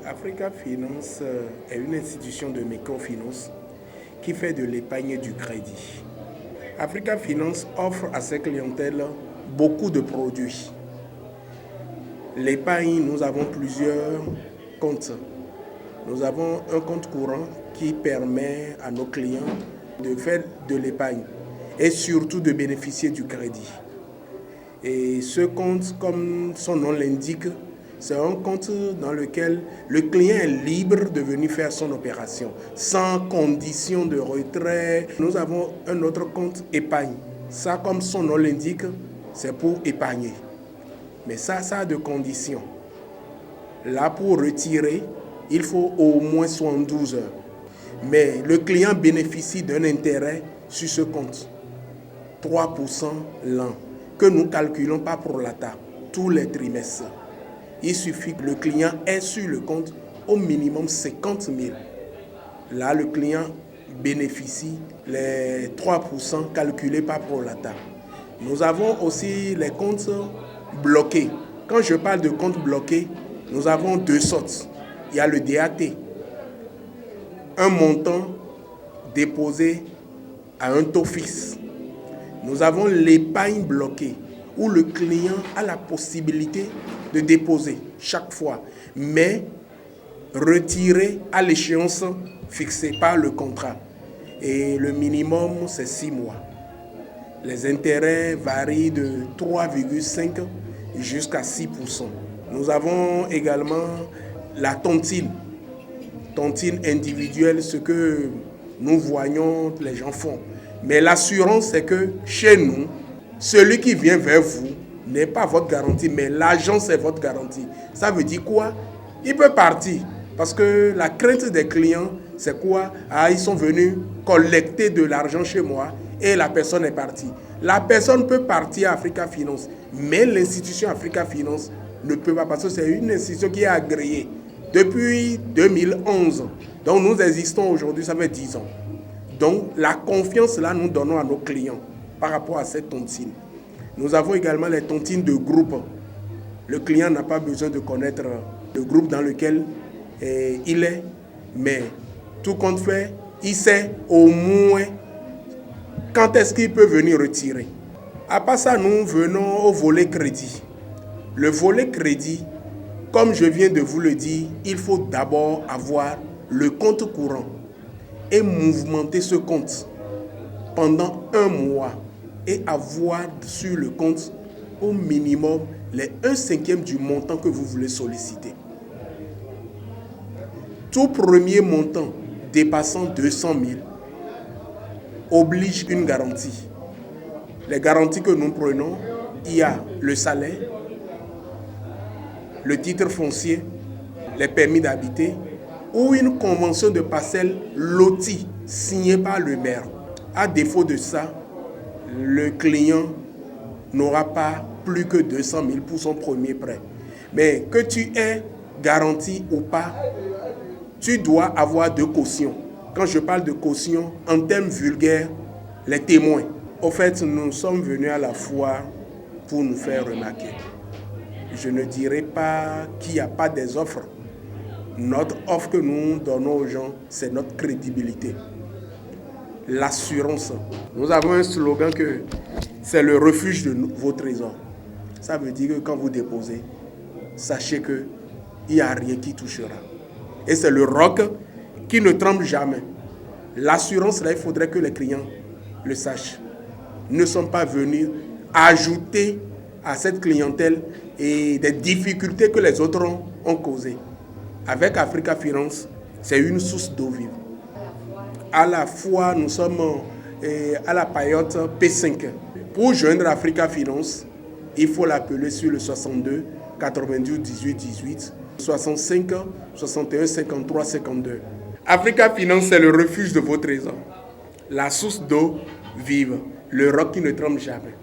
Africa Finance est une institution de microfinance qui fait de l'épargne et du crédit. Africa Finance offre à ses clientèles beaucoup de produits. L'épargne, nous avons plusieurs comptes. Nous avons un compte courant qui permet à nos clients de faire de l'épargne et surtout de bénéficier du crédit. Et ce compte, comme son nom l'indique, c'est un compte dans lequel le client est libre de venir faire son opération, sans condition de retrait. Nous avons un autre compte épargne. Ça, comme son nom l'indique, c'est pour épargner. Mais ça a deux conditions. Là, pour retirer, il faut au moins 72 heures. Mais le client bénéficie d'un intérêt sur ce compte, 3% l'an, que nous calculons pas pro rata, tous les trimestres. Il suffit que le client ait sur le compte au minimum 50 000. Là, le client bénéficie les 3% calculés par pro rata. Nous avons aussi les comptes bloqués. Quand je parle de comptes bloqués, nous avons deux sortes. Il y a le DAT, un montant déposé à un taux fixe. Nous avons l'épargne bloquée, où le client a la possibilité de déposer chaque fois, mais retirer à l'échéance fixée par le contrat. Et le minimum, c'est 6 mois. Les intérêts varient de 3,5 jusqu'à 6%. Nous avons également la tontine individuelle, ce que nous voyons les gens font. Mais l'assurance, c'est que chez nous, celui qui vient vers vous n'est pas votre garantie, mais l'agence est votre garantie. Ça veut dire quoi? Il peut partir. Parce que la crainte des clients, c'est quoi? Ils sont venus collecter de l'argent chez moi et la personne est partie. La personne peut partir à Africa Finance, mais l'institution Africa Finance ne peut pas, parce que c'est une institution qui est agréée depuis 2011. Donc nous existons aujourd'hui, ça fait 10 ans. Donc la confiance là, nous donnons à nos clients par rapport à cette tontine. Nous avons également les tontines de groupe. Le client n'a pas besoin de connaître le groupe dans lequel il est, mais tout compte fait, il sait au moins quand est-ce qu'il peut venir retirer. À part ça, nous venons au volet crédit. Le volet crédit, comme je viens de vous le dire, il faut d'abord avoir le compte courant et mouvementer ce compte pendant 1 mois et avoir sur le compte au minimum les 1/5 du montant que vous voulez solliciter. Tout premier montant dépassant 200 000 oblige une garantie. Les garanties que nous prenons, il y a le salaire, le titre foncier, les permis d'habiter ou une convention de parcelle lotie signée par le maire. À défaut de ça, le client n'aura pas plus que 200 000 pour son premier prêt. Mais que tu aies garantie ou pas, tu dois avoir de caution. Quand je parle de caution, en termes vulgaires, les témoins. Au fait, nous sommes venus à la foire pour nous faire remarquer. Je ne dirais pas qu'il n'y a pas des offres. Notre offre que nous donnons aux gens, c'est notre crédibilité. L'assurance. Nous avons un slogan que c'est le refuge de vos trésors. Ça veut dire que quand vous déposez, sachez qu'il n'y a rien qui touchera. Et c'est le roc qui ne tremble jamais. L'assurance, là, il faudrait que les clients le sachent. Ne sont pas venus ajouter à cette clientèle et des difficultés que les autres ont causées. Avec Africa Finance, c'est une source d'eau vive. À la fois, nous sommes à la paillote P5. Pour joindre Africa Finance, il faut l'appeler sur le 62 92 18 18 65 61 53 52. Africa Finance, c'est le refuge de vos trésors. La source d'eau vive, le roc qui ne tremble jamais.